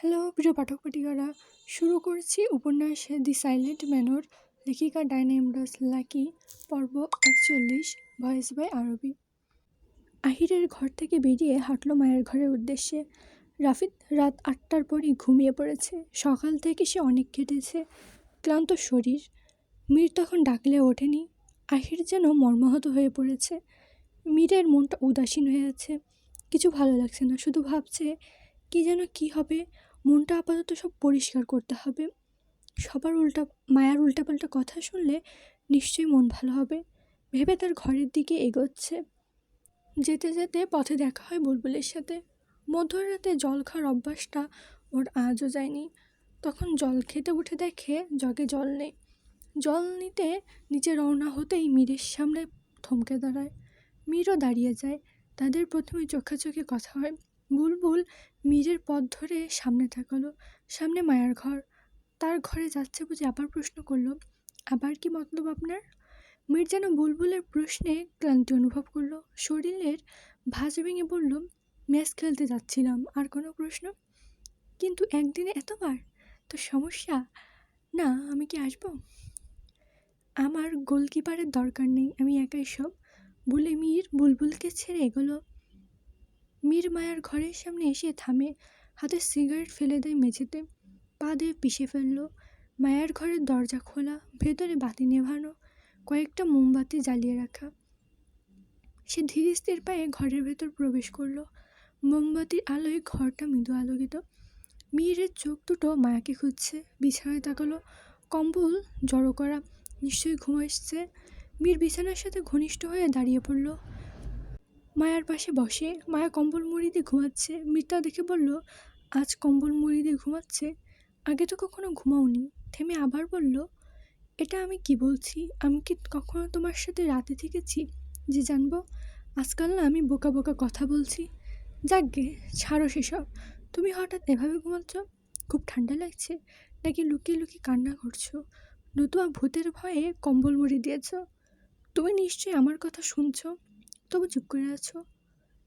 Hello প্রিয় পাঠক পাঠিকারা, শুরু করছি উপন্যাস দি সাইলেন্ট ম্যানর, লেখিকা ডায়না এমরোজ লাকি, পর্ব 41, ভয়েস বাই আরবি। আহিরের ঘর থেকে বেরিয়ে হাঁটল মায়ের ঘরের উদ্দেশ্যে। রাফিদ রাত 8টার পরই ঘুমিয়ে পড়েছে। সকাল থেকে সে অনেক কেটেছে, ক্লান্ত শরীর। মীর তখন ডাকলে ওঠেনি। আহির যেন মর্মাহত হয়ে পড়েছে। মীরের মনটা উদাসীন হয়ে আছে, কিছু ভালো লাগছে না, শুধু ভাবছে কি যেন কি হবে। মনটা আপাতত সব পরিষ্কার করতে হবে। মায়ার উল্টাপাল্টা কথা শুনলে নিশ্চয়ই মন ভালো হবে ভেবে তার ঘরের দিকে এগোচ্ছে। যেতে যেতে পথে দেখা হয় বুলবুলের সাথে। মধ্যরাতে জল খাওয়ার অভ্যাসটা ওর আজও যায়নি। তখন জল খেতে উঠে দেখে জগে জল নেই। জল নিতে নিচে রওনা হতেই মীরের সামনে থমকে দাঁড়ায়। মীরও দাঁড়িয়ে যায়। তাদের প্রথমে চোখাচোখি কথা হয়। বুলবুল মীরের পথ ধরে সামনে তাকালো। সামনে মায়ার ঘর। তার ঘরে যাচ্ছে বুঝে আবার প্রশ্ন করলো, আবার কি মতলব আপনার? মীর যেন বুলবুলের প্রশ্নে ক্লান্তি অনুভব করলো। শরীরের ভাঁজ ভেঙে বলল, ম্যাচ খেলতে যাচ্ছিলাম। আর কোনো প্রশ্ন? কিন্তু একদিনে এতবার? তো সমস্যা? না, আমি কি আসবো? আমার গোলকিপারের দরকার নেই, আমি একাই সব, বলে মীর বুলবুলকে ছেড়ে এগোলো। মীর মায়ার ঘরের সামনে এসে থামে। হাতে সিগারেট ফেলে দেয় মেঝেতে। পা দিয়ে পিষে ফেলল। মায়ার ঘরের দরজা খোলা, ভেতরে বাতি নেভানো, কয়েকটা মোমবাতি জ্বালিয়ে রাখা। সে ধীরে স্থির পায়ে ঘরের ভেতর প্রবেশ করলো। মোমবাতির আলোয় ঘরটা মৃদু আলোকিত। মীরের চোখ দুটো মায়াকে খুঁজছে। বিছানায় তাকালো। কম্বল জড়ো করা, নিশ্চয়ই ঘুম আসছে। মীর বিছানার সাথে ঘনিষ্ঠ হয়ে দাঁড়িয়ে পড়ল। মায়ার পাশে বসে। মায়া কম্বল মুড়ি দিয়ে ঘুমাচ্ছে। মীর তা দেখে বলল, আজ কম্বল মুড়ি দিয়ে ঘুমাচ্ছে? আগে তো কখনো ঘুমাওনি। থেমে আবার বলল, এটা আমি কি বলছি? আমি কি কখনো তোমার সাথে রাতে থেকেছি যে জানবো? আজকাল না আমি বোকা বোকা কথা বলছি। যাকগে, ছাড়ো সেসব। তুমি হঠাৎ এভাবে ঘুমাচ্ছ? খুব ঠান্ডা লাগছে নাকি লুকিয়ে লুকিয়ে কান্না করছো? নতুবা ভূতের ভয়ে কম্বল মুড়ি দিয়েছ? তুমি নিশ্চয়ই আমার কথা শুনছো, তবু চুপ করে আছো।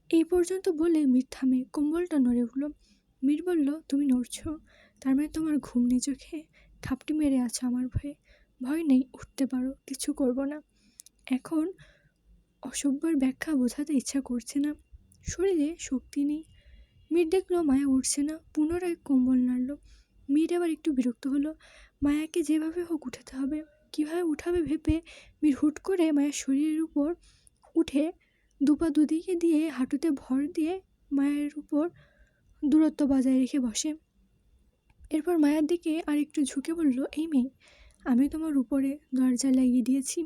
এই পর্যন্ত বলে মীর থামে। কম্বলটা নড়ে উঠল। মীর বলল, তুমি নড়ছো, তার মানে তোমার ঘুম নেই চোখে? ঠাপটি মেরে আছো আমার ভয়ে? ভয় নেই, উঠতে পারো, কিছু করব না। এখন অসভ্যর ব্যাখ্যা বোঝাতে ইচ্ছা করছে না। শরীরে শক্তি নেই। মীর দেখলো মায়া উঠছে না। পুনরায় কম্বল নাড়ল। মীর এবার একটু বিরক্ত হলো। মায়াকে যেভাবে হোক উঠাতে হবে। কীভাবে উঠাবে ভেবে মীর হুট করে মায়ের শরীরের উপর উঠে দুপা দুদিকে দিয়ে হাঁটুতে ভর দিয়ে মায়ের উপর দূরত্ব বজায় রেখে বসে। এরপর মায়ের দিকে আর একটু ঝুঁকে বলল, এই মেয়ে, আমি তোমার উপরে দরজা লাগিয়ে দিয়েছি,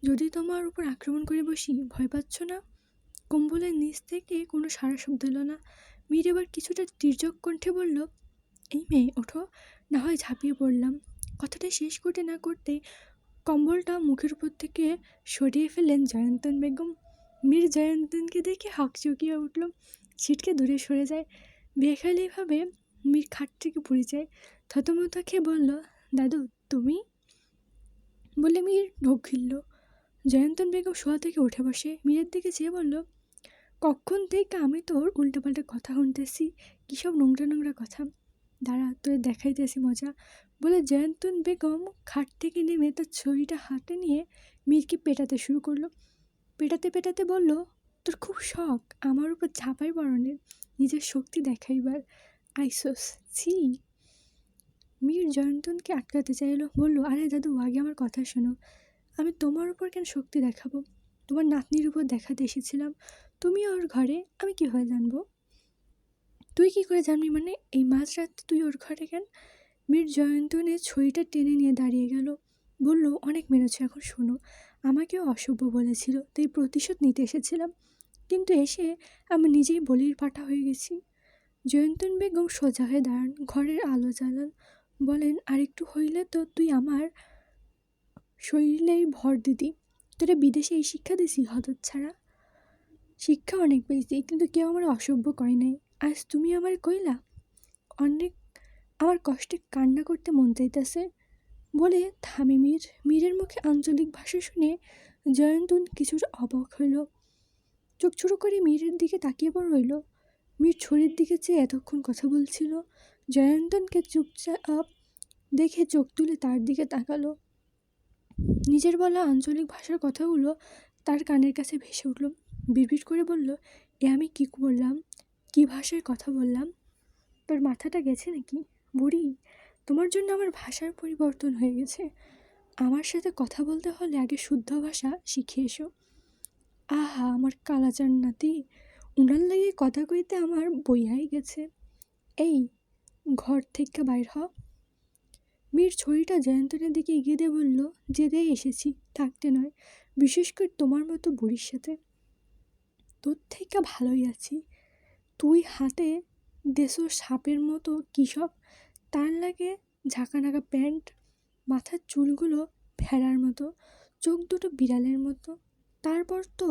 যদি তোমার উপর আক্রমণ করে বসি, ভয় পাচ্ছ না? কম্বলের নিচ থেকে কোনো সাড়া শব্দ এলো না। মীর এবার কিছুটা তির্যক কণ্ঠে বলল, এই মেয়ে, ওঠো, না হয় ঝাঁপিয়ে পড়লাম। কথাটা শেষ করতে না করতে কম্বলটা মুখের উপর থেকে সরিয়ে ফেললেন জয়ন্তন বেগম। মীর জয়ন্তনকে দেখে হকচকিয়ে উঠল। ছিটকে দূরে সরে যায়। বেখালিভাবে মীর খাট থেকে পড়ে যায়। থতমত খেয়ে বলল, দাদু তুমি? বলে মীর ঢোক গিলল। জয়ন্তন বেগম শোয়া থেকে উঠে বসে। মীরের দিকে চেয়ে বলল, কখন থেকে আমি তোর উল্টোপাল্টা কথা শুনতেছি, কী সব নোংরা নোংরা কথা। দাঁড়া, তোর দেখাইতেছি মজা। বলে জয়ন্তন বেগম খাট থেকে নেমে তার ছড়িটা হাতে নিয়ে মীরকে পেটাতে শুরু করলো। পেটাতে পেটাতে বলল, তোর খুব শখ আমার উপর ঝাঁপাই পড়নের, নিজের শক্তি দেখাইবার আইসোস, ছি। মীর জয়ন্তনকে আটকাতে চাইলো। বলল, আরে দাদু, আগে আমার কথা শোনো। আমি তোমার উপর কেন শক্তি দেখাবো? তোমার নাতনির উপর দেখাতে এসেছিলাম। তুমি ওর ঘরে, আমি কীভাবে জানবো? তুই কি করে জানবি মানে? এই মাঝরাত তুই ওর ঘরে কেন? মীর জয়ন্তনের ছড়িটা টেনে নিয়ে দাঁড়িয়ে গেল। বলল, অনেক মেরেছ, এখন শোনো। আমাকেও অসভ্য বলেছিল, তাই প্রতিশোধ নিতে এসেছিলাম, কিন্তু এসে আমি নিজেই বলির পাঠা হয়ে গেছি। জয়ন্তন বেগম সোজা হয়ে দাঁড়ান, ঘরের আলো জ্বালান। বলেন, আর একটু হইলে তো তুই আমার শরীরেই ভর দিতি। তোরা বিদেশে এই শিক্ষা দিছি হতচ্ছাড়া? শিক্ষা অনেক পেয়েছি, কিন্তু কেউ আমার অসভ্য কয় নাই। আজ তুমি আমার কইলা? অনেক আমার কষ্টে কান্না করতে মন চাইতেছে। বলে থামে মীর। মীরের মুখে আঞ্চলিক ভাষা শুনে জয়ন্তন কিছুটা অবাক হইল। চোখ ছোটো করে মীরের দিকে তাকিয়ে পড়ে রইল। মীর ছড়ির দিকে চেয়ে এতক্ষণ কথা বলছিল। জয়ন্তনকে চুপচাপ দেখে চোখ তুলে তার দিকে তাকালো। নিজের বলা আঞ্চলিক ভাষার কথাগুলো তার কানের কাছে ভেসে উঠল। বিড়বিড় করে বলল, এ আমি কি বললাম? কি ভাষায় কথা বললাম? তোর মাথাটা গেছে নাকি বুড়ি? তোমার জন্য আমার ভাষার পরিবর্তন হয়ে গেছে। আমার সাথে কথা বলতে হলে আগে শুদ্ধ ভাষা শিখে এসো। আহা, আমার কালাচার নাতি, উনার লাগে কথা কইতে আমার বইয়াই গেছে। এই, ঘর থেকে বাইর হ। মীর ছড়িটা জয়ন্তনের দিকে এগিয়ে দিয়ে বলল, যেতেই এসেছি, থাকতে নয়, বিশেষ করে তোমার মতো বুড়ির সাথে। তোর থেকে ভালোই আছি। তুই হাতে দেশো সাপের মতো কী সব, তার লাগে ঝাঁকানাকা প্যান্ট, মাথার চুলগুলো ভেড়ার মতো, চোখ দুটো বিড়ালের মতো। তারপর তো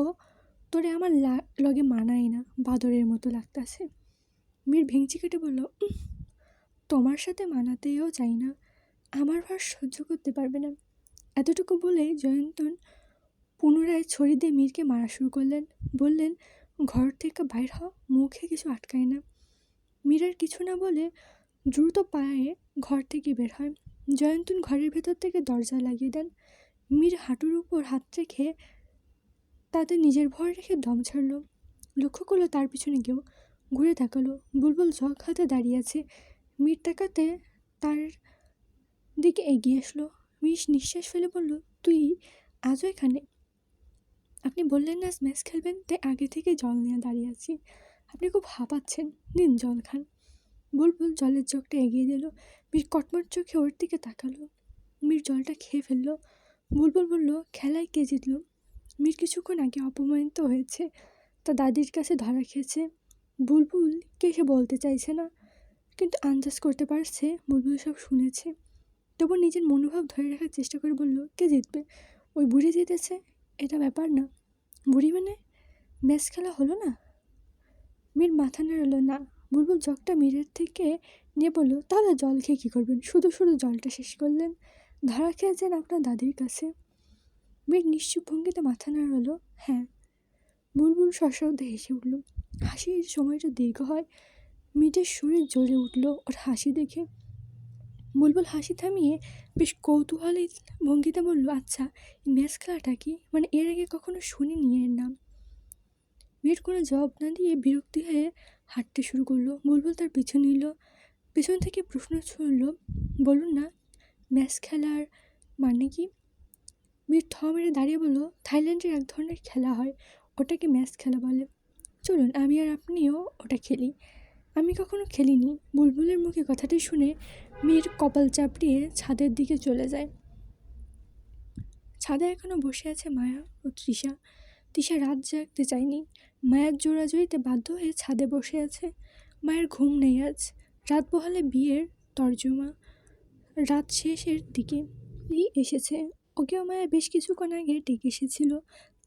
তোরে আমার লগে মানায় না, বাদরের মতো লাগতাছে। মীর ভেঙচি কেটে বলল, তোমার সাথে মানাতেও চাই না, আমার ভার সহ্য করতে পারবে না। এতটুকু বলেই জয়ন্তন পুনরায় ছড়ি দিয়ে মীরকে মারা শুরু করলেন। বললেন, ঘর থেকে বাইর হ, মুখে কিছু আটকায় না। মীর আর কিছু না বলে দ্রুত পায়ে ঘর থেকে বের হয়। জয়ন্তন ঘরের ভেতর থেকে দরজা লাগিয়ে দেন। মীর হাঁটুর উপর হাত রেখে তাতে নিজের ভর রেখে দম ছাড়ল। লক্ষ্য করলো তার পিছনে কেউ। ঘুরে তাকালো, বুলবুল জগ হাতে দাঁড়িয়ে আছে। মীর তাকাতে তার দিকে এগিয়ে আসলো। মীর নিঃশ্বাস ফেলে বলল, তুই আজও এখানে? আপনি বললেন না ম্যাচ খেলবেন, তাই আগে থেকে জল নিয়ে দাঁড়িয়ে আছি। আপনি খুব হাঁপাচ্ছেন, নিন জল খান। বুলবুল জলের জগটা এগিয়ে দিল। মীর কটমট চোখে ওর দিকে তাকালো। মীর জলটা খেয়ে ফেলল। বুলবুল বলল, খেলায় কে জিতল? মীর কিছুক্ষণ আগে অপমানিত হয়েছে, তার দাদির কাছে ধরা খেয়েছে। বুলবুল কে সে বলতে চাইছে না, কিন্তু আন্দাজ করতে পারছে বুলবুল সব শুনেছে। তবু নিজের মনোভাব ধরে রাখার চেষ্টা করে বলল, কে জিতবে? ওই বুড়ি জিতেছে, এটা ব্যাপার না। বুড়ি মানে? ম্যাচ খেলা হলো না? মীর মাথা নাড়ালো না। বুলবুল জগটা মীরের থেকে নিয়ে বলল, তাহলে জল খেয়ে কী করবেন? শুধু শুধু জলটা শেষ করলেন। ধরা খেয়েছেন আপনার দাদির কাছে। মীর নিশ্চুপ ভঙ্গিতে মাথা নাড়ালো, হ্যাঁ। বুলবুল সশব্দে হেসে উঠল। হাসির সময়টা দীর্ঘ হয়। মীরের শরীর জ্বলে উঠল ওর হাসি দেখে। বুলবুল হাসি থামিয়ে বেশ কৌতূহলী ভঙ্গিতে বলল, আচ্ছা, ম্যাচ খেলাটা কি? মানে এর আগে কখনো শুনিনি এর নাম। মীর কোনো জবাব না দিয়ে বিরক্তি হয়ে হাঁটতে শুরু করলো। বুলবুল তার পিছু নিল। পেছন থেকে প্রশ্ন ছুড়ল, বলুন না, ম্যাচ খেলার মানে কি? মীর থ মেরে দাঁড়িয়ে বলল, থাইল্যান্ডের এক ধরনের খেলা হয়, ওটাকে ম্যাচ খেলা বলে। চলুন আমি আর আপনিও ওটা খেলি। আমি কখনো খেলিনি। বুলবুলের মুখে কথাটি শুনে মীর কপাল চাপড়িয়ে ছাদের দিকে চলে যায়। ছাদে এখনও বসে আছে মায়া ও তৃষা। তৃষা রাত জাগতে চায়নি। মায়ের জোড়াজড়িতে বাধ্য হয়ে ছাদে বসে আছে। মায়ের ঘুম নেই আজ। রাত পোহালে বিয়ের তর্জমা। রাত শেষের দিকে এসেছে। ওকেও মায়া বেশ কিছুক্ষণ আগে ডেকে এসেছিল,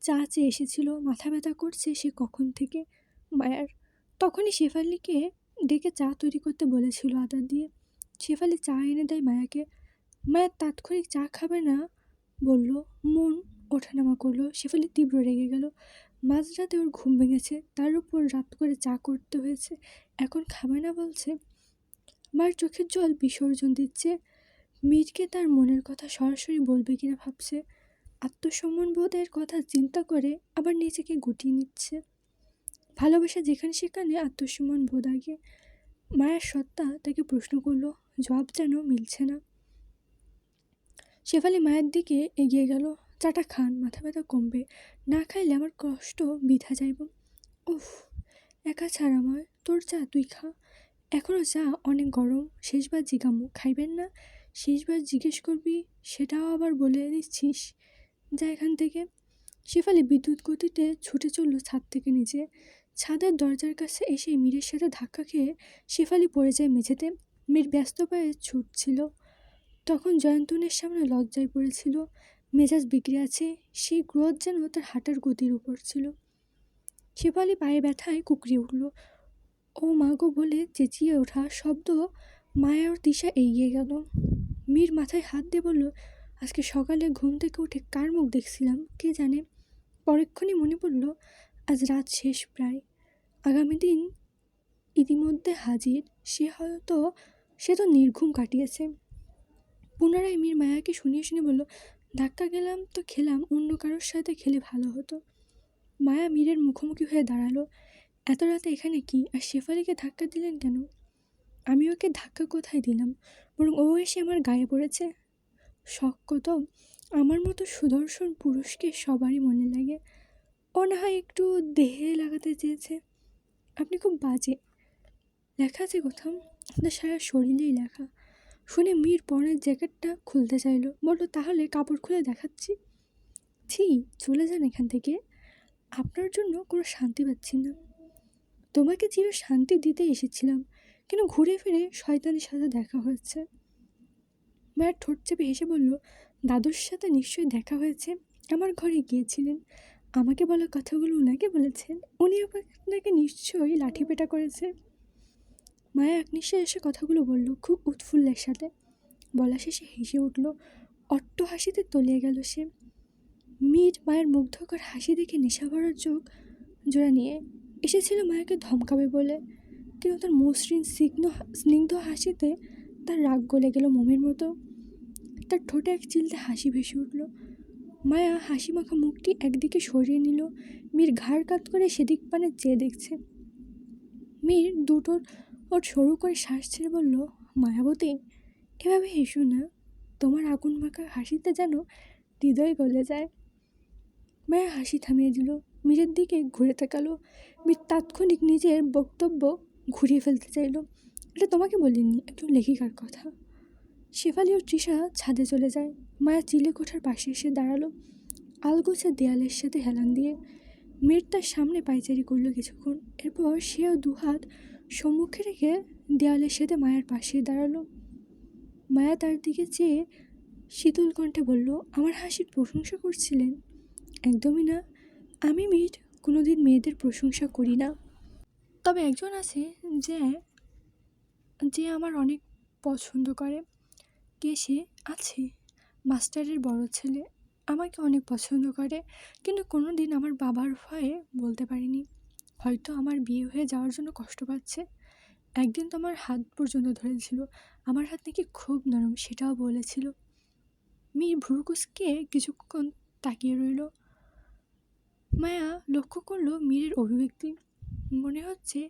চা চেয়ে এসেছিল। মাথা ব্যথা করছে সে কখন থেকে মায়ার। তখনই শেফালিকে ডেকে চা তৈরি করতে বলেছিল আদা দিয়ে। শেফালি চা এনে দেয় মায়াকে। মায়া তাৎক্ষণিক চা খাবে না বলল, মন ওঠানামা করলো। শেফালি তীব্র রেগে গেল। মাঝরাতে ওর ঘুম ভেঙেছে, তার উপর রাত করে চা করতে হয়েছে, এখন খাবে না বলছে। মায়ের চোখের জল বিসর্জন দিচ্ছে। মীরকে তার মনের কথা সরাসরি বলবে কিনা ভাবছে। আত্মসম্মান বোধের কথা চিন্তা করে আবার নিজেকে গুটিয়ে নিচ্ছে। ভালোবাসা যেখানে সেখানে আত্মসম্মান বোধ আগে। মায়ের সত্তা তাকে প্রশ্ন করলো, জবাব যেন মিলছে না। শেফালি মায়ের দিকে এগিয়ে গেল। চাটা খান, মাথা ব্যথা কমবে। না খাইলে আমার কষ্ট বৃথা যাইব। উফ, একা ছাড় আমায়, তোর চা তুই খা। এখনও চা অনেক গরম। শেষবার জিগামু, খাইবেন না? শেষবার জিজ্ঞেস করবি সেটাও আবার বলে দিচ্ছিস, যা এখান থেকে। শেফালি বিদ্যুৎ গতিতে ছুটে চলল ছাদ থেকে নিচে। ছাদের দরজার কাছে এসে মীরের সাথে ধাক্কা খেয়ে শেফালি পড়ে যায় মেঝেতে। মীর ব্যস্ত পায়ে ছুটছিল। তখন জয়ন্তনের সামনে লজ্জায় পড়েছিল। মেজাজ বিগড়ে আছে, সেই ক্রোধ যেন তার হাঁটার গতির উপর ছিল। শেফালি পায়ে ব্যথায় কুকড়ে উঠল। ও মা গো বলে চেঁচিয়ে ওঠা শব্দ। মায়া আর তৃষা এগিয়ে গেল। মীর মাথায় হাত দিয়ে বলল, আজকে সকালে ঘুম থেকে উঠে কার মুখ দেখছিলাম কে জানে। পরক্ষণই মনে পড়ল, আজ রাত শেষ প্রায়, আগামী দিন ইতিমধ্যে হাজির। সে হয়তো সে তো নির্ঘুম কাটিয়েছে। পুনরায় মীর মায়াকে শুনিয়ে শুনে বলল, ধাক্কা গেলাম তো খেলাম, অন্য কারোর সাথে খেলে ভালো হতো। মায়া মীরের মুখোমুখি হয়ে দাঁড়ালো। এত রাতে এখানে কি, আর শেফালিকে ধাক্কা দিলেন কেন? আমি ওকে ধাক্কা কোথায় দিলাম, বরং ও এসে আমার গায়ে পড়েছে। শখ কত! আমার মতো সুদর্শন পুরুষকে সবারই মনে লাগে। ও না হয় একটু দেহে লাগাতে চেয়েছে। আপনি খুব বাজে। লেখা আছে কোথাও? আপনার সারা শরীরেই লেখা। শুনে মীর পরনের জ্যাকেটটা খুলতে চাইলো, বলল, তাহলে কাপড় খুলে দেখাচ্ছি। ছি, চলে যান এখান থেকে। আপনার জন্য কোনো শান্তি পাচ্ছি না। তোমাকে চির শান্তি দিতে এসেছিলাম, কিন্তু ঘুরে ফিরে শয়তানের সাথে দেখা হয়েছে। মায়ের ঠোঁট চেপে হেসে বলল, দাদুর সাথে নিশ্চয়ই দেখা হয়েছে। আমার ঘরে গিয়েছিলেন, আমাকে বলা কথাগুলো ওনাকে বলেছেন। উনি আপনাকে নিশ্চয়ই লাঠিপেটা করেছে। মায়া এক নিঃশ্বাসে এসে কথাগুলো বলল, খুব উৎফুল্লের সাথে। বলা শেষে হেসে উঠল। অট্ট হাসিতে তলিয়ে গেল সে। মীর মায়ের মুগ্ধকর হাসি দেখে নেশা ভরার চোখ জোড়া নিয়ে এসেছিল মায়াকে ধমকাবে বলে, কিন্তু তার মসৃণ স্নিগ্ধ হাসিতে তার রাগ গলে গেল মোমের মতো। তার ঠোঁটে এক চিলতে হাসি ভেসে উঠল। মায়া হাসি মাখা মুখটি একদিকে সরিয়ে নিল। মীর ঘাড় কাত করে সেদিক পানে চেয়ে দেখছে। মীর দুটোর সরু করে শ্বাস ছেড়ে বলল, মায়াবতী, এভাবে হেসো না। তোমার আগুন মাখা হাসিতে যেন হৃদয় গলে যায়। মায়া হাসি থামিয়ে দিল, মীরের দিকে ঘুরে তাকালো। মীর তাৎক্ষণিক নিজের বক্তব্য ঘুরিয়ে ফেলতে চাইল। এটা তোমাকে বলিনি, একজন লেখিকার কথা। শেফালি ও তৃষা ছাদে চলে যায়। মায়া চিলে কোঠার পাশে এসে দাঁড়ালো, আলগোছা দেয়ালের সাথে হেলান দিয়ে। মীর তার সামনে পায়চারি করলো কিছুক্ষণ। এরপর সেও দুহাত সম্মুখে রেখে দেয়ালের সাথে মায়ের পাশে দাঁড়ালো। মায়া তার দিকে চেয়ে শীতল কণ্ঠে বলল, আমার হাসির প্রশংসা করছিলেন? একদমই না। আমি মীর কোনোদিন মেয়েদের প্রশংসা করি না। তবে একজন আছে যে যে আমার অনেক পছন্দ করে। কে সে? আছে, মাস্টারের বড় ছেলে। আমাকে অনেক পছন্দ করে, কিন্তু কোনো দিন আমার বাবার ভয়ে বলতে পারিনি। হয়তো আমার বিয়ে হয়ে যাওয়ার জন্য কষ্ট পাচ্ছে। একদিন তো আমার হাত পর্যন্ত ধরেছিল। আমার হাত নাকি খুব নরম, সেটাও বলেছিল। মীর ভ্রুকুচকে কিছুক্ষণ তাকিয়ে রইল। মায়া লক্ষ্য করলো মীরের অভিব্যক্তি। মনে হচ্ছে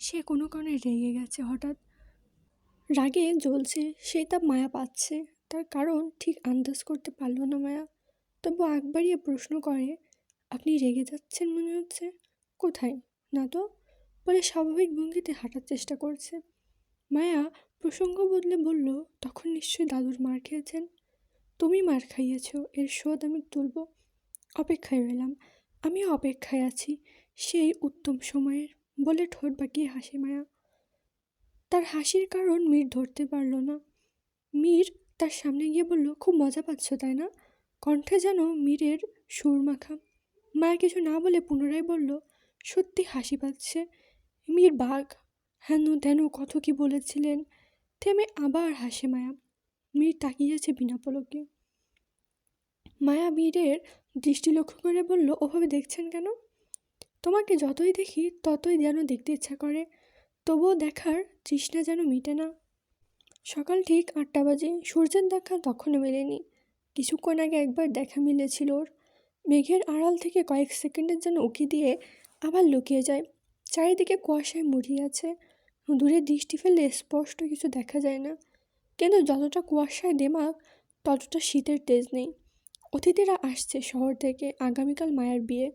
সে কোনো কারণে রেগে গেছে হঠাৎ। রাগে জ্বলছে, সেই তাপ মায়া পাচ্ছে। তার কারণ ঠিক আন্দাজ করতে পারল না মায়া। তবু আগ বাড়িয়ে প্রশ্ন করে, আপনি রেগে যাচ্ছেন মনে হচ্ছে? কোথায়? না তো, বলে স্বাভাবিক ভঙ্গিতে হাঁটার চেষ্টা করছে। মায়া প্রসঙ্গ বদলে বলল, তখন নিশ্চয়ই দাদুর মার খেয়েছেন। তুমি মার খাইয়েছ, এর শোধ আমি তুলব। অপেক্ষায় রইলাম। আমিও অপেক্ষায় আছি সেই উত্তম সময়ের, বলে ঠোঁট বাঁকিয়ে হাসে মায়া। তার হাসির কারণ মীর ধরতে পারল না। মীর তার সামনে গিয়ে বলল, খুব মজা পাচ্ছ তাই না? কণ্ঠে যেন মীরের সুর মাখা। মায়া কিছু না বলে পুনরায় বলল, সত্যি হাসি পাচ্ছে। মীর বাঘ, হেন তেন কত কি বলেছিলেন। থেমে আবার হাসে মায়া। মীর তাকিয়েছে বিনা পলকে। মায়া মীরের দৃষ্টি লক্ষ্য করে বলল, ওভাবে দেখছেন কেন? তোমাকে যতই দেখি ততই যেন দেখতে ইচ্ছা করে, তবুও দেখার তৃষ্ণা যেন মিটে না। সকাল ঠিক 8টা বাজে। সূর্যের দেখা তখনও মেলেনি। কিছুক্ষণ আগে একবার দেখা মিলেছিল ওর। মেঘের আড়াল থেকে কয়েক সেকেন্ডের জন্য উঁকি দিয়ে আবার লুকিয়ে যায়। চারিদিকে কুয়াশায় মুড়িয়ে আছে। দূরে দৃষ্টি ফেললে স্পষ্ট কিছু দেখা যায় না, কিন্তু যতটা কুয়াশায় দেমাগ ততটা শীতের তেজ নেই। অতিথিরা আসছে শহর থেকে। আগামীকাল মায়ের বিয়ে।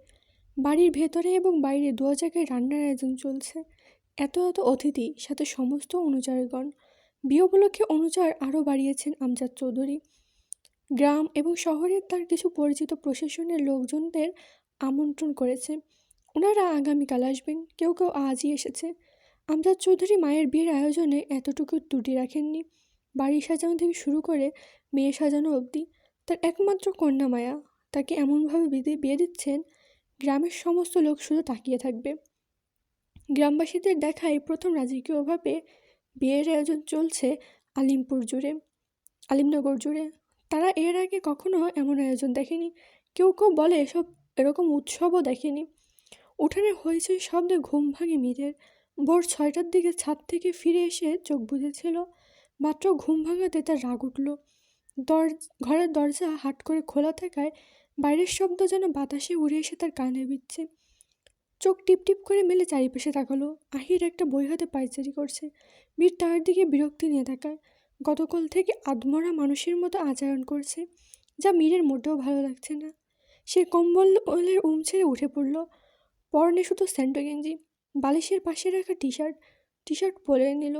বাড়ির ভেতরে এবং বাইরে দু জায়গায় রান্নার আয়োজন চলছে। এত এত অতিথি, সাথে সমস্ত অনুচরগণ। বিয়ে উপলক্ষে অনুচার আরও বাড়িয়েছেন আমজাদ চৌধুরী। গ্রাম এবং শহরের তার কিছু পরিচিত প্রশাসনের লোকজনদের আমন্ত্রণ করেছে। ওনারা আগামীকাল আসবেন, কেউ কেউ আজই এসেছে। আমজাদ চৌধুরী মায়ের বিয়ের আয়োজনে এতটুকু ত্রুটি রাখেননি। বাড়ি সাজানো থেকে শুরু করে মেয়ে সাজানো অবধি। তার একমাত্র কন্যা মায়া, তাকে এমনভাবে বিয়ে দিচ্ছেন, গ্রামের সমস্ত লোক শুধু তাকিয়ে থাকবে। গ্রামবাসীদের দেখায় প্রথম রাজকীয়ভাবে বিয়ের আয়োজন চলছে আলিমনগর জুড়ে। তারা এর আগে কখনো এমন আয়োজন দেখেনি। কেউ কেউ বলে এরকম উৎসবও দেখেনি। উঠানে হয়েছে শব্দে ঘুম ভাঙে মীরের। ভোর 6টার দিকে ছাদ থেকে ফিরে এসে চোখ বুজেছিল। মাত্র ঘুম ভাঙাতে তার রাগ উঠল। ঘরের দরজা হাট করে খোলা থাকায় বাইরের শব্দ যেন বাতাসে উড়ে এসে তার কানে বিচ্ছে। চোখ টিপ টিপ করে মেলে চারিপাশে তাকালো। আহির একটা বই হাতে পায়চারি করছে। মীর তার দিকে বিরক্তি নিয়ে তাকায়। গতকাল থেকে আধমরা মানুষের মতো আচরণ করছে, যা মীরের মোটেও ভালো লাগছে না। সে কম্বলের ছেড়ে উঠে পড়ল। পরনে শুধু স্যান্ডো গেঞ্জি, বালিশের পাশে রাখা টি শার্ট পরে নিল।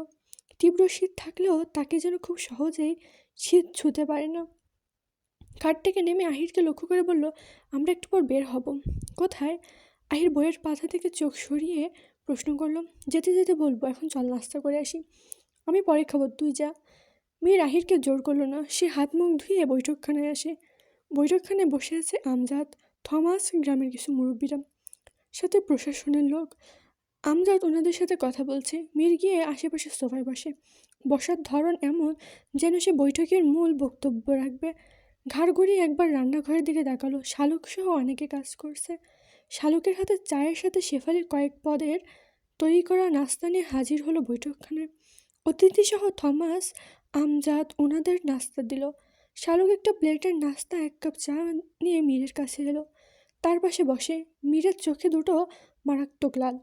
তীব্র শীত থাকলেও তাকে যেন খুব সহজেই শীত ছুঁতে পারে না। খাট থেকে নেমে আহিরকে লক্ষ্য করে বলল, আমরা একটু পর বের হব। কোথায়? আহির বইয়ের পাতা থেকে চোখ সরিয়ে প্রশ্ন করল। যেতে যেতে বলবো, এখন চল নাস্তা করে আসি। আমি পরে খাবো, তুই যা। মীর আহিরকে জোর করলো না। সে হাত মুখ ধুয়ে বৈঠকখানায় আসে। বৈঠকখানায় বসে আছে আমজাদ, থমাস, গ্রামের কিছু মুরব্বীরা, সাথে প্রশাসনের লোক। আমজাদ ওনাদের সাথে কথা বলছে। মীর গিয়ে আশেপাশে সোফায় বসে। বসার ধরন এমন যেন সে বৈঠকের মূল বক্তব্য রাখবে। ঘাড় ঘুরিয়ে একবার রান্নাঘরের দিকে তাকালো। শালুক সহ অনেকে কাজ করছে। শালুকের হাতে চায়ের সাথে শেফালির কয়েক পদের তৈরি করা নাস্তা নিয়ে হাজির হলো বৈঠকখানায়। অতিথিসহ থমাস, আমজাদ ওনাদের নাস্তা দিল। শালুক একটা প্লেটের নাস্তা, এক কাপ চা নিয়ে মীরের কাছে এলো। তার পাশে বসে। মীরের চোখে দুটো মারাত্মক লাল।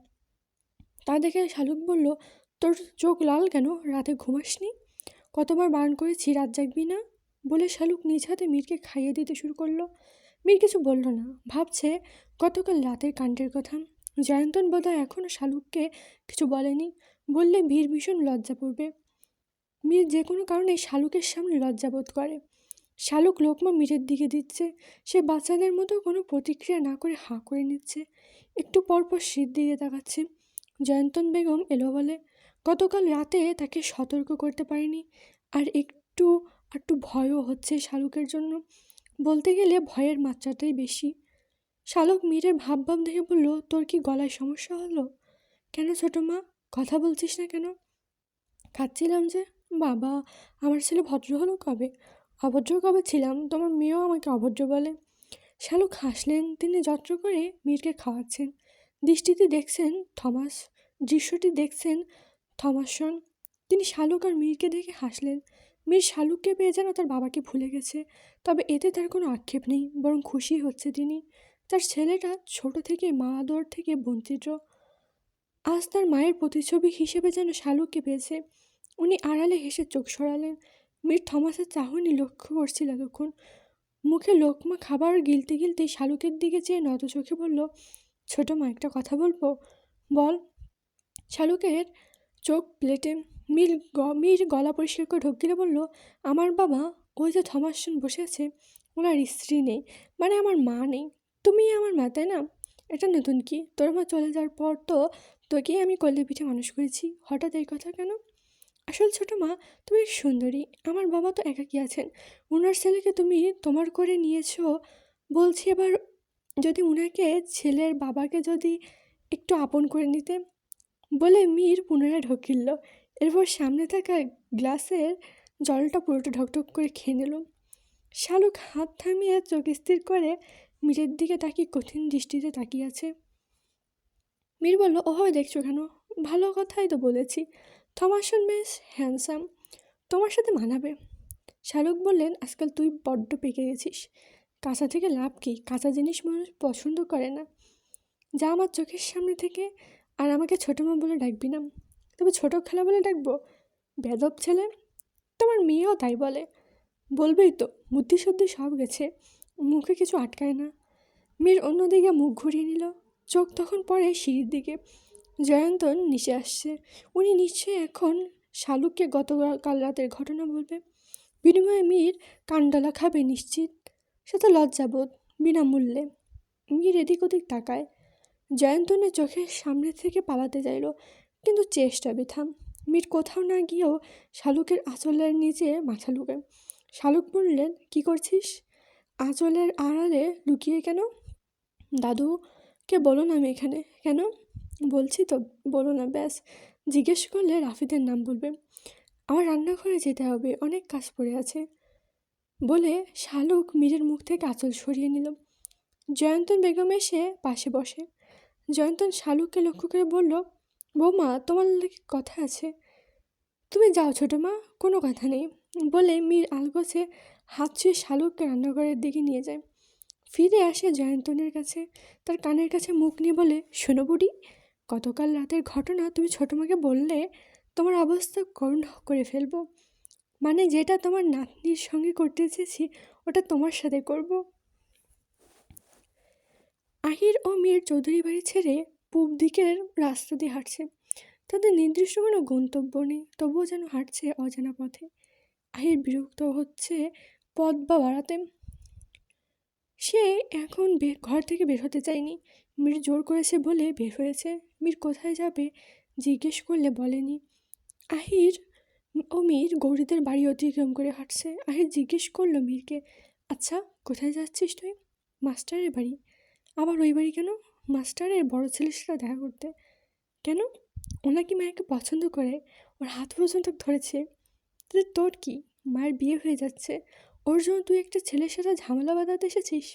তা দেখে শালুক বলল, তোর চোখ লাল কেন? রাতে ঘুমাসনি? কতবার বারণ করেছি রাত জাগবি না? বলে শালুক নিজ হাতে মীরকে খাইয়ে দিতে শুরু করলো। মীর কিছু বলল না, ভাবছে গতকাল রাতের কাণ্ডের কথা। জয়ন্তন বোধহয় এখনও শালুককে কিছু বলেনি। বললে মীর ভীষণ লজ্জা পড়বে। মীর যে কোনো কারণে শালুকের সামনে লজ্জাবোধ করে। শালুক লোকমা মীরের দিকে দিচ্ছে। সে বাচ্চাদের মতো কোনো প্রতিক্রিয়া না করে হাঁ করে নিচ্ছে। একটু পরপর শীত দিয়ে তাকাচ্ছে। জয়ন্তন বেগম এলো বলে। গতকাল রাতে তাকে সতর্ক করতে পারিনি। আর একটু ভয়ও হচ্ছে শালুকের জন্য। বলতে গেলে ভয়ের মাত্রাটাই বেশি। শালুক মীরের ভাব দেখে বলল, তোর কি গলায় সমস্যা হলো? কেন ছোটো মা, কথা বলছিস না কেন? খাচ্ছিলাম যে। বাবা, আমার ছেলে ভদ্র হলো কবে? অভদ্র কবে ছিলাম? তোমার মেয়েও আমাকে অভদ্র বলে। শালুক হাসলেন। তিনি যত্র করে মীরকে খাওয়াচ্ছেন। দৃশ্যটি দেখছেন থমাসন। তিনি শালুক আর মীরকে দেখে হাসলেন। মীর শালুককে পেয়ে যেন তার বাবাকে ভুলে গেছে। তবে এতে তার কোনো আক্ষেপ নেই, বরং খুশি হচ্ছে তিনি। তার ছেলেটা ছোট থেকে মা আদর থেকে বঞ্চিত। আজ তার মায়ের প্রতিচ্ছবি হিসেবে যেন শালুককে পেয়েছে। উনি আড়ালে হেসে চোখ সরালেন। মীর থমাসের চাহনি লক্ষ্য করছিল এতক্ষণ। মুখে লোকমা খাবার গিলতে গিলতে শালুকের দিকে চেয়ে নত চোখে বলল, ছোটো মা, একটা কথা বলবো? বল। শালুকের চোখ প্লেটে। মীর গলা পরিষ্কার করে ঢোক গিলে বলল, আমার বাবা, ওই যে থমাসন বসে আছে, ওনার স্ত্রী নেই, মানে আমার মা নেই। তুমি আমার মা, তাই না? এটা নতুন কি? তোর মা চলে যাওয়ার পর তো তোকেই আমি কোলে পিঠে মানুষ করেছি। হঠাৎ এই কথা কেন? আসলে ছোটো মা, তুমি সুন্দরী। আমার বাবা তো একাকী আছেন। ওনার ছেলেকে তুমি তোমার করে নিয়েছো। বলছি এবার যদি উনাকে, ছেলের বাবাকে যদি একটু আপন করে নিতে। বলে মীর পুনরায় ঢোকিল। এরপর সামনে থাকা গ্লাসের জলটা পুরোটা ঢকঢক করে খেয়ে নিল। শালুক হাত থামিয়ে চোখ স্থির করে মীরের দিকে তাকিয়ে কঠিন দৃষ্টিতে তাকিয়ে আছে। মীর বলল, ওহো, দেখছো কেন? ভালো কথাই তো বলেছি। থমাসন বেশ হ্যান্ডসাম, তোমার সাথে মানাবে। শালুক বললেন, আজকাল তুই বড্ড পেকে গেছিস। কাঁচা থেকে লাভ কি? কাঁচা জিনিস মানুষ পছন্দ করে না। যা আমার চোখের সামনে থেকে। আর আমাকে ছোটো মা বলে ডাকবি না। তবে ছোটো খেলা বলে ডাকবো? বেদব ছেলে। তোমার মেয়েও তাই বলে। বলবেই তো, বুদ্ধিশুদ্ধি সব গেছে, মুখে কিছু আটকায় না। মীর অন্যদিকে মুখ ঘুরিয়ে নিল। চোখ তখন পড়ে সিঁড়ির দিকে। জয়ন্তন নিচে আসছে। উনি নিশ্চয়ই এখন শালুককে গতকাল রাতের ঘটনা বলবে। বিনিময়ে মীর কাণ্ডলা খাবে নিশ্চিত। সাথে লজ্জাবোধ বিনামূল্যে। মীর এদিক ওদিক তাকায়। জয়ন্তনের চোখের সামনে থেকে পালাতে চাইল, কিন্তু চেষ্টা বৃথা। মীর কোথাও না গিয়েও শালুকের আঁচলের নিচে মাথা লুকায়। শালুক বললেন, কি করছিস? আঁচলের আড়ালে লুকিয়ে কেন? দাদুকে বলো না আমি এখানে। কেন? বলছি তো, বলো না ব্যাস। জিজ্ঞেস করলে রাফিদের নাম বলবে। আমার রান্নাঘরে যেতে হবে, অনেক কাজ পড়ে আছে। বলে শালুক মীরের মুখ থেকে আঁচল সরিয়ে নিল। জয়ন্তন বেগম এসে পাশে বসে। জয়ন্তন শালুককে লক্ষ্য করে বলল, বৌমা, তোমার লাগে কথা আছে। তুমি যাও ছোটো মা, কোনো কথা নেই বলে মীর আলগোছে হাত ছুঁয়ে শালুককে রান্নাঘরের দিকে নিয়ে যায়। ফিরে আসে জয়ন্তনের কাছে, তার কানের কাছে মুখ নিয়ে বলে, শোনো বুড়ি, গতকাল রাতের ঘটনা তুমি ছোটো মাকে বললে তোমার অবস্থা করুণ করে ফেলবো। মানে যেটা তোমার নাতনির সঙ্গে করতে চেয়েছি ওটা তোমার সাথে করব। আহির ও মীর চৌধুরী বাড়ি ছেড়ে পূব দিকের রাস্তা দিয়ে হাঁটছে। তাদের নির্দিষ্ট কোনো গন্তব্য নেই, তবুও যেন হাঁটছে অজানা পথে। আহির বিরক্ত হচ্ছে পথ বা বাড়াতে। সে এখন ঘর থেকে বের হতে চায়নি। মীর জোর করেছে বলে বের হয়েছে। মীর কোথায় যাবে জিজ্ঞেস করলে বলেনি। আহির ও মীর গৌরীদের বাড়ি অতিক্রম করে হাঁটছে। আহির জিজ্ঞেস করলো মীরকে, আচ্ছা কোথায় যাচ্ছিস তুই? মাস্টারের বাড়ি। আবার ওই বাড়ি কেন? মাস্টারের বড় ছেলের সাথে দেখা করতে। কেন? ওনাকে মায়াকে পছন্দ করে, ওর হাত পর্যন্ত ধরেছে। তোর কি? মায়ের বিয়ে হয়ে যাচ্ছে, ওর জন্য তুই একটা ছেলের সাথে ঝামেলা বাঁধাতে এসেছিস?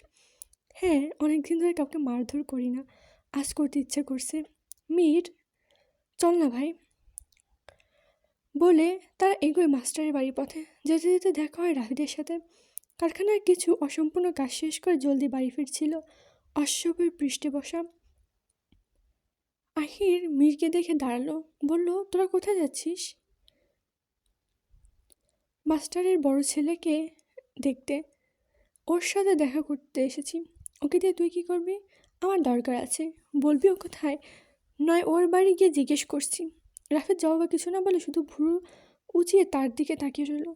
হ্যাঁ, অনেকদিন ধরে কাউকে মারধর করি না, আজ করতে ইচ্ছে করছে। মীর, চল না ভাই বলে তারা এগোয় মাস্টারের বাড়ির পথে। যেতে যেতে দেখা হয় রাফিদের সাথে। কারখানার কিছু অসম্পূর্ণ কাজ শেষ করে জলদি বাড়ি ফিরছিল অশ্বপের পৃষ্ঠে বসা। আহির মীরকে দেখে দাঁড়ালো, বলল, তোরা কোথায় যাচ্ছিস? মাস্টারের বড় ছেলেকে দেখতে, ওর সাথে দেখা করতে এসেছি। ওকে দিয়ে তুই কি করবি? আমার দরকার আছে। বলবি ও কোথায়? নয় ওর বাড়ি গিয়ে জিজ্ঞেস করছি। রাফিদ জবাবে কিছু না বলে শুধু ভুরু উঁচিয়ে তার দিকে তাকিয়ে রইল।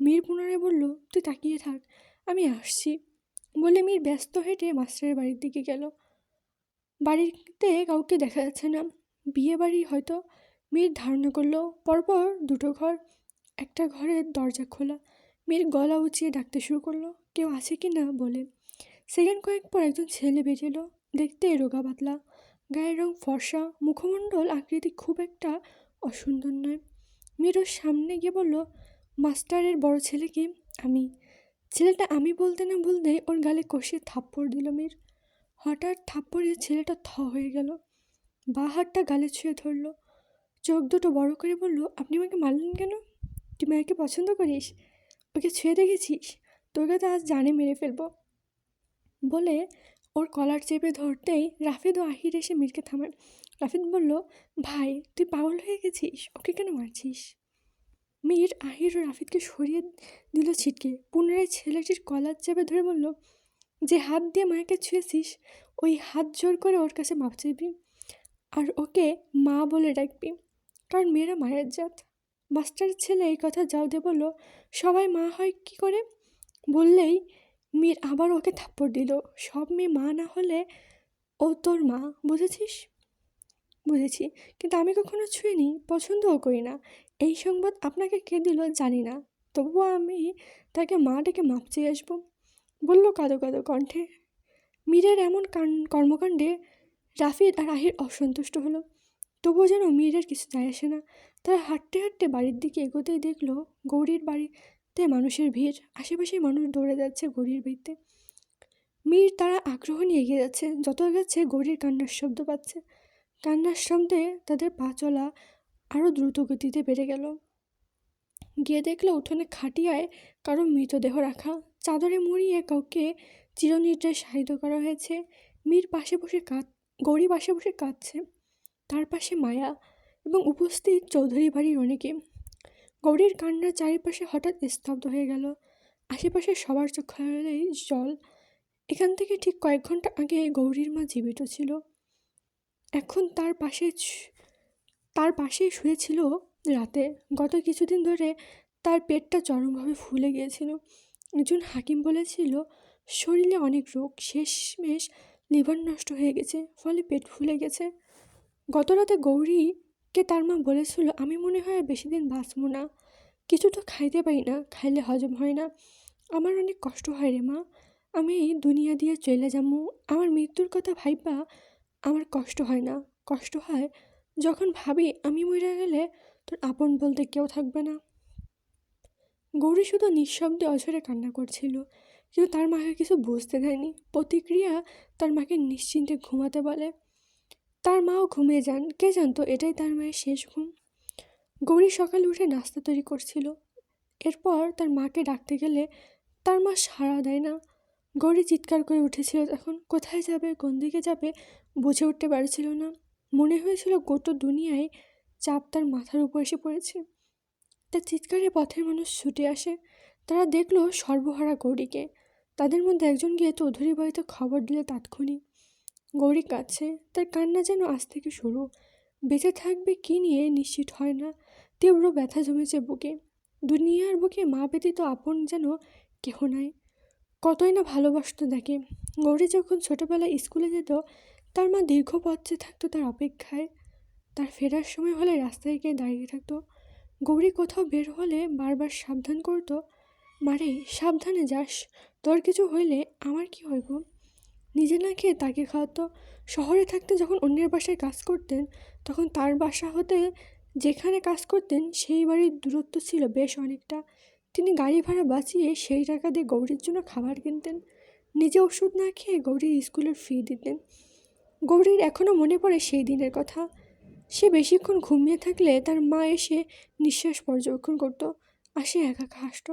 মীর পুনরায় বলল, তুই তাকিয়ে থাক, আমি আসছি বলে মীর ব্যস্ত হেঁটে মাস্টারের বাড়ির দিকে গেল। বাড়িতে কাউকে দেখা যাচ্ছে না। বিয়ে বাড়ি হয়তো, মীর ধারণা করলো। পরপর দুটো ঘর, একটা ঘরের দরজা খোলা। মীর গলা উঁচিয়ে ডাকতে শুরু করলো, কেউ আছে কি না বলে। সেকেন্ড কয়েক পর একজন ছেলে বেরিয়ে এলো। দেখতে রোগা পাতলা, গায়ের রং ফর্সা, মুখমণ্ডল আকৃতি খুব একটা অসুন্দর নয়। মীর ওর সামনে গিয়ে বলল, মাস্টারের বড় ছেলে কি? আমি। ছেলেটা আমি বলতে না বলতে ওর গালে কষিয়ে থাপ্পড় দিল মীর। হঠাৎ থাপ্পড়ে ছেলেটা থ হয়ে গেল, বা হাতটা গালে ছুঁয়ে ধরল, চোখ দুটো বড় করে বলল, আপনি আমাকে মারলেন কেন? তুই মায়াকে পছন্দ করিস? ওকে ছুঁয়ে দেখেছিস? তোকে তো আজ জানে মেরে ফেলবো বলে ওর কলার চেপে ধরতেই রাফিদ ও আহির এসে মীরকে থামায়। রাফিদ বলল, ভাই তুই পাগল হয়ে গেছিস, ওকে কেন মারছিস? মীর আহির ও রাফিদকে সরিয়ে দিল ছিটকে। পুনরায় ছেলেটির কলার চেপে ধরে বলল, যে হাত দিয়ে মায়াকে ছুঁয়েছিস ওই হাত জোর করে ওর কাছে মাপ চাইবি, আর ওকে মা বলে ডাকবি, কারণ মেয়েরা মায়ের জাত। মাস্টারের ছেলে এই কথা যাও দিয়ে বলল, সবাই মা হয় কি করে? বললেই মীর আবার ওকে থাপ্পড় দিল। সব মেয়ে মা না হলে ও তোর মা, বুঝেছিস? বুঝেছি, কিন্তু আমি কখনো ছুঁইনি, পছন্দও করি না। এই সংবাদ আপনাকে কে দিল জানি না, তবুও আমি তাকে মা ডেকে মাপ চেয়ে আসবো বলল কাঁদো কাঁদো কণ্ঠে। মীরের এমন কর্মকাণ্ডে রাফিদ আর আহির অসন্তুষ্ট হলো, তবুও যেন মীরের কিছু যায় আসে না। তারা হাঁটতে হাঁটতে বাড়ির দিকে এগোতেই দেখলো গৌরীর বাড়িতে মানুষের ভিড়। আশেপাশে মানুষ দৌড়ে যাচ্ছে গৌরীর বাড়িতে। মীর তারা আগ্রহ নিয়ে এগিয়ে যাচ্ছে। যত এগোচ্ছে গৌরীর কান্নার শব্দ পাচ্ছে। কান্নার শব্দে তাদের পা চলা আরও দ্রুত গতিতে বেড়ে গেল। গিয়ে দেখলো উঠোনে খাটিয়ায় কারো মৃতদেহ রাখা, চাদরে মুড়িয়ে কাউকে চিরনিদ্রায় শায়িত করা হয়েছে। মীর পাশে বসে গৌরী পাশে বসে কাঁদছে, তার পাশে মায়া এবং উপস্থিত চৌধুরী বাড়ির অনেকে। গৌরীর কান্নার চারিপাশে হঠাৎ স্তব্ধ হয়ে গেল। আশেপাশে সবার চোখেই জল। এখান থেকে ঠিক কয়েক ঘন্টা আগে গৌরীর মা জীবিত ছিল, এখন তার পাশেই শুয়েছিল রাতে। গত কিছুদিন ধরে তার পেটটা চরমভাবে ফুলে গিয়েছিল। একজন হাকিম বলেছিল শরীরে অনেক রোগ, শেষমেশ লিভার নষ্ট হয়ে গেছে, ফলে পেট ফুলে গেছে। গত রাতে গৌরীকে তার মা বলেছিল, আমি মনে হয় বেশি দিন বাঁচব না, কিছু তো খাইতে পারি না, খাইলে হজম হয় না, আমার অনেক কষ্ট হয় রে মা, আমি দুনিয়া দিয়ে চলে যাবো। আমার মৃত্যুর কথা ভাইবা আমার কষ্ট হয় না, কষ্ট হয় যখন ভাবি আমি মরে গেলে তোর আপন বলতে কেউ থাকবে না। গৌরী শুধু নিঃশব্দে অঝরে কান্না করছিল, কিন্তু তার মাকে কিছু বুঝতে দেয়নি। প্রতিক্রিয়া তার মাকে নিশ্চিন্তে ঘুমাতে বলে। তার মাও ঘুমিয়ে যান। কে জানতো এটাই তার মায়ের শেষ ঘুম। গৌরী সকালে উঠে নাস্তা তৈরি করছিল। এরপর তার মাকে ডাকতে গেলে তার মা সাড়া দেয় না। গৌরী চিৎকার করে উঠেছিল তখন। কোথায় যাবে, কোন দিকে যাবে বুঝে উঠতে পারছিল না। মনে হয়েছিল গোটা দুনিয়ায় চাপ তার মাথার উপর এসে পড়েছে। তার চিৎকারে পথের মানুষ ছুটে আসে। তারা দেখলো সর্বহারা গৌরীকে। তাদের মধ্যে একজন গিয়ে চৌধুরী বাড়িতে খবর দিল তাৎক্ষণিক। গৌরী কাঁদছে, তার কান্না যেন আজ থেকে শুরু। বেঁচে থাকবে কি নিয়ে নিশ্চিত হয় না। তীব্র ব্যথা জমেছে বুকে। দুনিয়ার বুকে মা ব্যতীত আপন যেন কেহ নাই। কতই না ভালোবাসতো তাকে। গৌরী যখন ছোটবেলায় স্কুলে যেত, তার মা দীর্ঘ পথে থাকতো তার অপেক্ষায়। তার ফেরার সময় হলে রাস্তায় গিয়ে দাঁড়িয়ে থাকতো। গৌরী কোথাও বের হলে বারবার সাবধান করতো, মারে সাবধানে যাস, তোর কিছু হইলে আমার কি হইব। নিজে না খেয়ে তাকে খাওয়াতো। শহরে থাকতে যখন অন্যের বাসায় কাজ করতেন, তখন তার বাসা হতে যেখানে কাজ করতেন সেই বাড়ির দূরত্ব ছিল বেশ অনেকটা। তিনি গাড়ি ভাড়া বাঁচিয়ে সেই টাকা দিয়ে গৌরীর জন্য খাবার কিনতেন। নিজে ওষুধ না খেয়ে গৌরীর স্কুলের ফি দিতেন। গৌরীর এখনও মনে পড়ে সেই দিনের কথা। সে বেশিক্ষণ ঘুমিয়ে থাকলে তার মা এসে নিঃশ্বাস পর্যবেক্ষণ করতো, আর সে একা হাসত।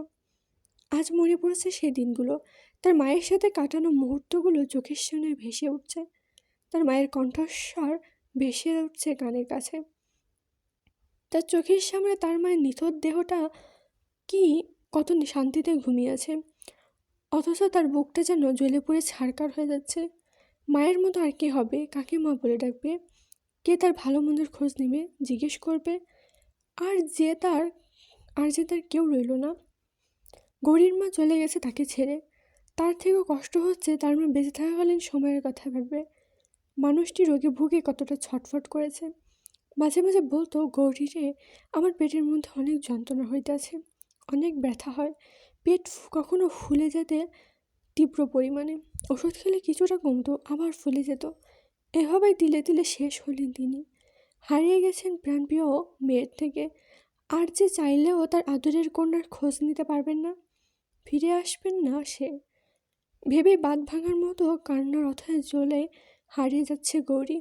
আজ মনে পড়েছে সেই দিনগুলো। তার মায়ের সাথে কাটানো মুহূর্তগুলো চোখের সামনে ভেসে উঠছে। তার মায়ের কণ্ঠস্বর ভেসে উঠছে কানের কাছে। তার চোখের সামনে তার মায়ের নিথর দেহটা কি কত শান্তিতে ঘুমিয়ে আছে, অথচ তার বুকটা যেন জ্বলে পুড়ে ছারকার হয়ে যাচ্ছে। মায়ের মতো আর কে হবে? কাকে মা বলে ডাকবে? কে তার ভালো মন্দের খোঁজ নেবে, জিজ্ঞেস করবে? আর যে তার কেউ রইল না। গৌরীর মা চলে গেছে তাকে ছেড়ে। তার থেকেও কষ্ট হচ্ছে তার মা বেঁচে থাকাকালীন সময়ের কথা ভেবে। মানুষটি রোগে ভুগে কতটা ছটফট করেছে। মাঝে মাঝে বলতো, গৌরী রে, আমার পেটের মধ্যে অনেক যন্ত্রণা হইতেছে, অনেক ব্যথা হয়, পেট কখনো ফুলে যেতে তীব্র পরিমাণে। ওষুধ খেলে কিছুটা কমতো, আবার ফুলে যেত। এভাবেই তিলে তিলে শেষ হলেন তিনি। হারিয়ে গেছেন প্রাণপ্রিয় মেয়ের থেকে। আর যে চাইলেও তার আদরের কন্যার খোঁজ নিতে পারবেন না, ফিরে আসবেন না সে ভেবে বাঁধ ভাঙার মতো কান্নার অথয় জ্বলে হারিয়ে যাচ্ছে গৌরী।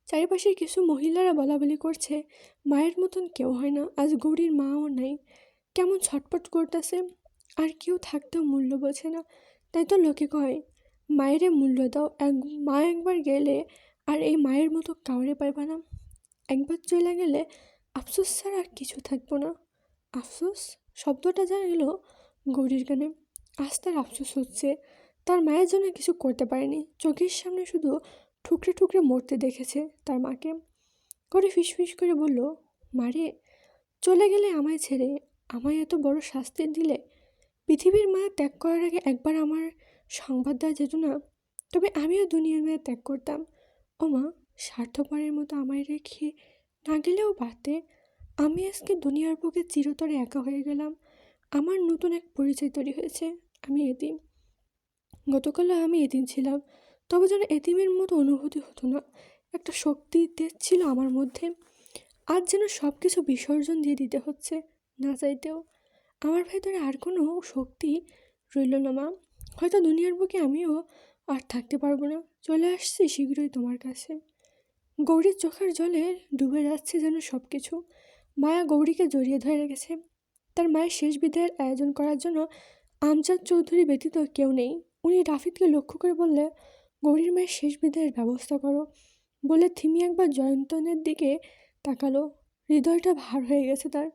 চারিপাশের কিছু মহিলারা বলাবলি করছে, মায়ের মতন কেউ হয় না। আজ গৌরীর মাও নাই, কেমন ছটপট করতেছে। আর কেউ থাকতেও মূল্য বোঝে না। তাই তো লোকে কয়, মায়েরে মূল্য দাও, মা একবার গেলে আর এই মায়ের মতো কাউরে পাইবা না। একবার চলে গেলে আফসোস ছাড়া আর কিছু থাকবো না। আফসোস শব্দটা যা এলো গৌরীর কানে। আজ তার আফসোস হচ্ছে, তার মায়ের জন্য কিছু করতে পারেনি। চোখের সামনে শুধু ঠুকরে ঠুকরে মরতে দেখেছে তার মাকে। করে ফিসফিস করে বলল, মারে, চলে গেলে আমায় ছেড়ে আমায় এত বড় শাস্তি দিলে। পৃথিবীর মায়া ত্যাগ করার আগে একবার আমার সংবাদ দেওয়া যেত না? তবে আমিও দুনিয়ার মায়া ত্যাগ করতাম। ও মা, স্বার্থপরের মতো আমায় রেখে না গেলেও পারতে। আমি আজকে দুনিয়ার বুকে চিরতরে একা হয়ে গেলাম। আমার নতুন এক পরিচয় তৈরি হয়েছে, আমি এতিম। গতকালও আমি এতিম ছিলাম, তবে যেন এতিমের মতো অনুভূতি হতো না। একটা শক্তি তেজ ছিল আমার মধ্যে। আজ যেন সব কিছু বিসর্জন দিয়ে দিতে হচ্ছে, না চাইতেও। আমার ভেতরে আর কোনো শক্তি রইল না মা। হয়তো দুনিয়ার বুকে আমিও আর থাকতে পারবো না। চলে আসছি শীঘ্রই তোমার কাছে। গৌরীর চোখের জলে ডুবে যাচ্ছে যেন সব কিছু। মায়া গৌরীকে জড়িয়ে ধরে রেখেছে। তার মায়ের শেষ বিদায়ের আয়োজন করার জন্য আমজাদ চৌধুরী ব্যতীত কেউ নেই। উনি রাফিদকে লক্ষ্য করে বললে, গৌরীর মায়ের শেষ বিদায়ের ব্যবস্থা করো। বলে থিমি একবার জয়ন্তনের দিকে তাকালো। হৃদয়টা ভার হয়ে গেছে তার।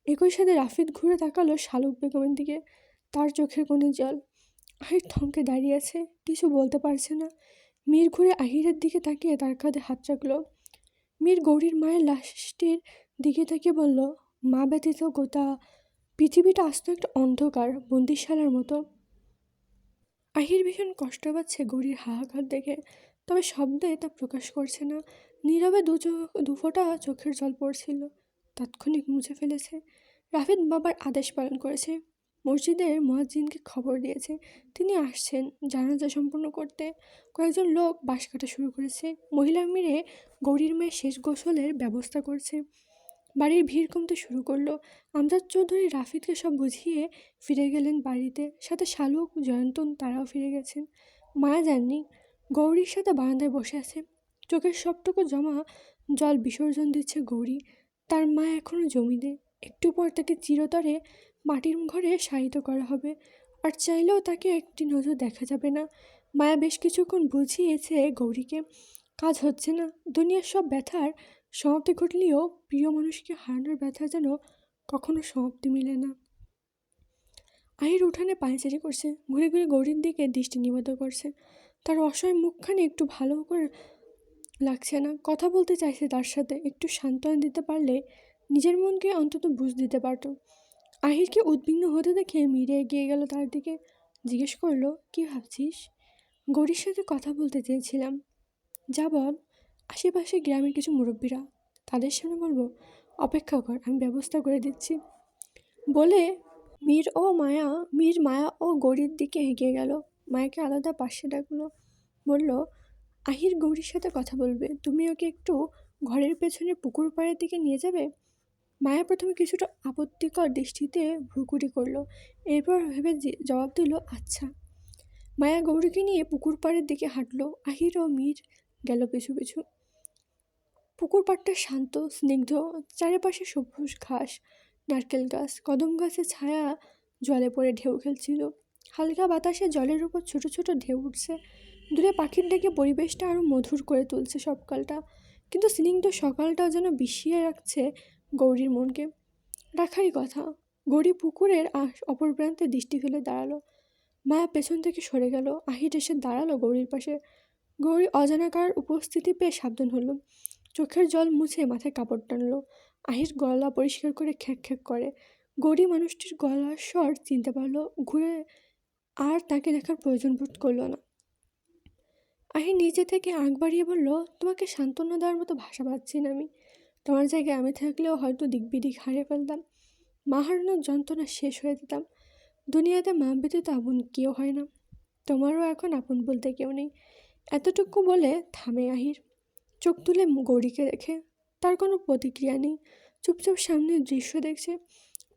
একই সাথে রাফিদ ঘুরে তাকালো শালুক বেগমের দিকে। তার চোখের কোণে জল। আহির থমকে দাঁড়িয়ে আছে, কিছু বলতে পারছে না। মীর ঘুরে আহিরের দিকে তাকিয়ে তার কাঁধে হাত রাখলো। মীর গৌরীর মায়ের লাশটির দিকে তাকিয়ে বলল, মা ব্যতীত গোটা পৃথিবীটা আস্ত একটা অন্ধকার বন্দিশালার মতো। আহির ভীষণ কষ্ট পাচ্ছে গৌরীর হাহাকার দেখে, তবে শব্দে তা প্রকাশ করছে না। নীরবে দুফোঁটা চোখের জল পড়ছিল, তাৎক্ষণিক মুছে ফেলেছে। রাফিদ বাবার আদেশ পালন করেছে। মসজিদের মুয়াজ্জিনকে খবর দিয়েছে তিনি আসছেন জানাজা সম্পন্ন করতে। কয়েকজন লোক বাঁশ কাটা শুরু করেছে। মহিলা মিলে গৌরীর মেয়ের শেষ গোসলের ব্যবস্থা করছে। বাড়ির ভিড় কমতে শুরু করলো। আমজাদ চৌধুরী রাফিদকে সব বুঝিয়ে ফিরে গেলেন বাড়িতে। সাথে শালুক, জয়ন্তন তারাও ফিরে গেছেন। মায়া যাননি। গৌরীর সাথে বারান্দায় বসে আছে। চোখের সবটুকু জমা জল বিসর্জন দিচ্ছে গৌরী। তার মা এখনও জমিনে। একটু পর তাকে চিরতরে মাটির ঘরে শায়িত করা হবে, আর চাইলেও তাকে একটি নজর দেখা যাবে না। মায়া বেশ কিছুক্ষণ বুঝিয়েছে গৌরীকে, কাজ হচ্ছে না। দুনিয়ার সব ব্যথার সমাপ্তি ঘটলেও প্রিয় মানুষকে হারানোর ব্যথা যেন কখনো সমাপ্তি মিলে না। আহির উঠানে পায়চারি করছে, ঘুরে ঘুরে গৌরীর দিকে দৃষ্টি নিবদ্ধ করছে। তার অসহায় মুখখানে একটু ভালো করে লাগছে না। কথা বলতে চাইছে তার সাথে, একটু সান্ত্বনা দিতে পারলে নিজের মনকে অন্তত বুঝ দিতে পারত। আহিরকে উদ্বিগ্ন হতে দেখে মিরে এগিয়ে গেল তার দিকে, জিজ্ঞেস করলো, কি ভাবছিস? গৌরীর সাথে কথা বলতে চেয়েছিলাম। যা বল। আশেপাশে গ্রামের কিছু মুরব্বীরা, তাদের সামনে বলবো? অপেক্ষা কর, আমি ব্যবস্থা করে দিচ্ছি। বলে মীর মায়া ও গৌরীর দিকে এগিয়ে গেল। মায়াকে আলাদা পাশে ডাকলো, বলল, আহির গৌরীর সাথে কথা বলবে, তুমি ওকে একটু ঘরের পেছনে পুকুর পাড়ের দিকে নিয়ে যাবে। মায়া প্রথমে কিছুটা আপত্তিকর দৃষ্টিতে ভ্রুকুটি করলো, এরপর ভেবে জবাব দিল, আচ্ছা। মায়া গৌরীকে নিয়ে পুকুর পাড়ের দিকে হাঁটলো। আহির ও মীর গেল পিছু পিছু। পুকুর পাড়টা শান্ত, স্নিগ্ধ, চারিপাশে সবুজ ঘাস, নারকেল গাছ, কদম গাছের ছায়া জলে পড়ে ঢেউ খেলছিল। হালকা বাতাসে জলের উপর ছোট ছোট ঢেউ উঠছে। দূরে পাখির ডেকে পরিবেশটা আরও মধুর করে তুলছে সকালটা। কিন্তু স্নিগ্ধ সকালটাও যেন বিষিয়ে রাখছে গৌরীর মনকে। রাখারই কথা। গৌরী পুকুরের অপর প্রান্তে দৃষ্টি ফেলে দাঁড়ালো। মায়া পেছন থেকে সরে গেল। আহির এসে দাঁড়ালো গৌরীর পাশে। গৌরী অজানাকার উপস্থিতি পেয়ে সাবধান হলো। চোখের জল মুছে মাথায় কাপড় টানলো। আহির গলা পরিষ্কার করে খ্যাক খ্যাক করে। গৌরী মানুষটির গলার স্বর চিনতে পারলো, ঘুরে আর তাকে দেখার প্রয়োজন বোধ করলো না। আহির নিজে থেকে আগ বাড়িয়ে বলল, তোমাকে সান্ত্বনা দেওয়ার মতো ভাষা পাচ্ছি না আমি। তোমার জায়গায় আমি থাকলেও হয়তো দিকবিদিক হারিয়ে ফেলতাম। মা হারানোর যন্ত্রণা শেষ হয়ে যেতাম। দুনিয়াতে মা ব্যতীত আপন কেউ হয় না। তোমারও এখন আপন বলতে কেউ নেই। এতটুকু বলে থামে আহির, চোখ তুলে গৌরীকে দেখে। তার কোনো প্রতিক্রিয়া নেই, চুপচাপ সামনের দৃশ্য দেখছে।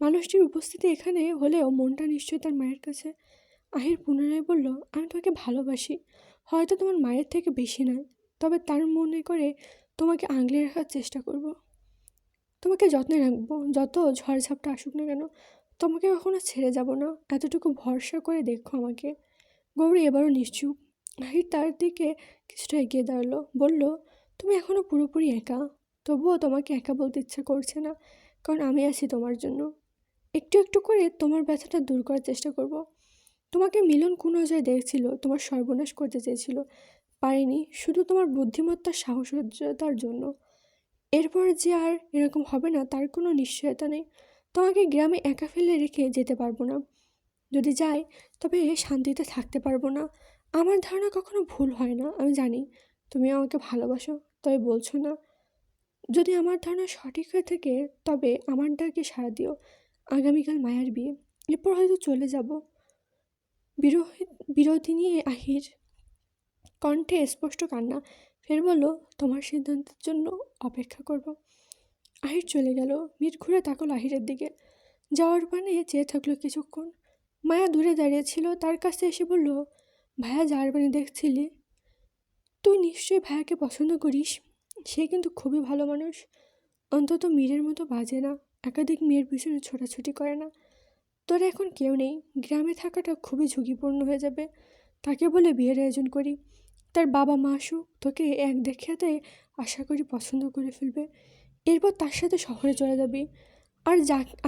মানুষটির উপস্থিতি এখানে হলেও মনটা নিশ্চয়ই তার মায়ের কাছে। আহির পুনরায় বলল, আমি তোমাকে ভালোবাসি, হয়তো তোমার মায়ের থেকে বেশি নয়, তবে তার মনে করে তোমাকে আগলে রাখার চেষ্টা করব। তোমাকে যত্নে রাখবো, যত ঝড়ঝাপটা আসুক না কেন। তোমাকে কখনো ছেড়ে যাব না, এতটুকু ভরসা করে দেখো আমাকে। গৌরী এবারও নিশ্চুপ। আহির তার দিকে কিছুটা এগিয়ে দাঁড়ালো, বলল, তুমি এখনও পুরোপুরি একা, তবুও তোমাকে একা বলতে ইচ্ছা করছে না, কারণ আমি আছি তোমার জন্য। একটু একটু করে তোমার ব্যথাটা দূর করার চেষ্টা করব। তোমাকে মিলন কুনজয় দেখছিল, তোমার সর্বনাশ করতে চেয়েছিল, পারিনি, শুধু তোমার বুদ্ধিমত্তার সাহসর্যতার জন্য। এরপর যে আর এরকম হবে না তার কোনো নিশ্চয়তা নেই। তোমাকে গ্রামে একা ফেলে রেখে যেতে পারবো না। যদি যাই তবে শান্তিতে থাকতে পারবো না। আমার ধারণা কখনো ভুল হয় না, আমি জানি তুমি আমাকে ভালোবাসো, তবে বলছো না। যদি আমার ধারণা সঠিক হয়ে থাকে তবে আমার ডাকে সাড়া দিও। আগামীকাল মায়ের বিয়ে, এরপর হয়তো চলে যাব। বিরতি নিয়ে আহির কণ্ঠে স্পষ্ট কান্না। ফের বলল, তোমার সিদ্ধান্তের জন্য অপেক্ষা করব। আহির চলে গেল। মীর ঘুরে তাকাল আহিরের দিকে, যাওয়ার পানে চেয়ে থাকলো কিছুক্ষণ। মায়া দূরে দাঁড়িয়েছিল, তার কাছে এসে বলল, ভাইয়া যাওয়ার পানে দেখছিলি? তুই নিশ্চয়ই ভাইয়াকে পছন্দ করিস। সে কিন্তু খুবই ভালো মানুষ, অন্তত মীরের মতো বাজে না, একাধিক মেয়ের পিছনে ছোটাছুটি করে না। তোর এখন কেউ নেই, গ্রামে থাকাটা খুবই ঝুঁকিপূর্ণ হয়ে যাবে। তাকে বলে বিয়ের আয়োজন করি। তার বাবা মা আসুক, তোকে এক দেখাতে আশা করি পছন্দ করে ফেলবে। এরপর তার সাথে শহরে চলে যাবি। আর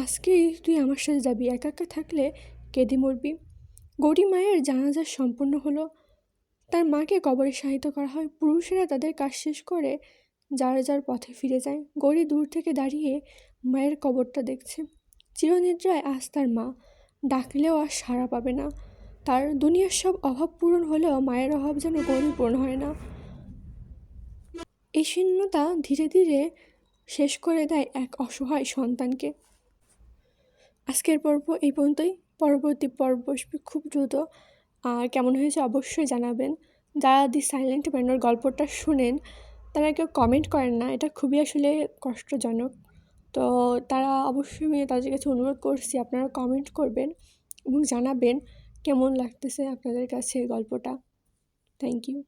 আজকেই তুই আমার সাথে যাবি, একা একা থাকলে কেঁদে মরবি। গৌরী মায়ের জানাজা সম্পন্ন হলো। তার মাকে কবরে শায়িত করা হয়। পুরুষেরা তাদের কাজ শেষ করে যার যার পথে ফিরে যায়। গৌরী দূর থেকে দাঁড়িয়ে মায়ের কবরটা দেখছে। চিরনিদ্রায় আজ তার মা, ডাকলেও আর সাড়া পাবে না। তার দুনিয়ার সব অভাব পূরণ হলেও মায়ের অভাব যেন গৌরী পূরণ হয় না। এই শূন্যতা ধীরে ধীরে শেষ করে দেয় এক অসহায় সন্তানকে। আজকের পর্ব এই পর্যন্তই। পরবর্তী পর্ব আসবে খুব দ্রুত। আর কেমন হয়েছে অবশ্যই জানাবেন। যারা দি সাইলেন্ট ম্যানের গল্পটা শুনেন তারা কেউ কমেন্ট করেন না, এটা খুবই আসলে কষ্টজনক। তো তারা অবশ্যই, আমি তাদের কাছে অনুরোধ করছি আপনারা কমেন্ট করবেন এবং জানাবেন কেমন লাগতেছে আপনাদের কাছে গল্পটা। Thank you.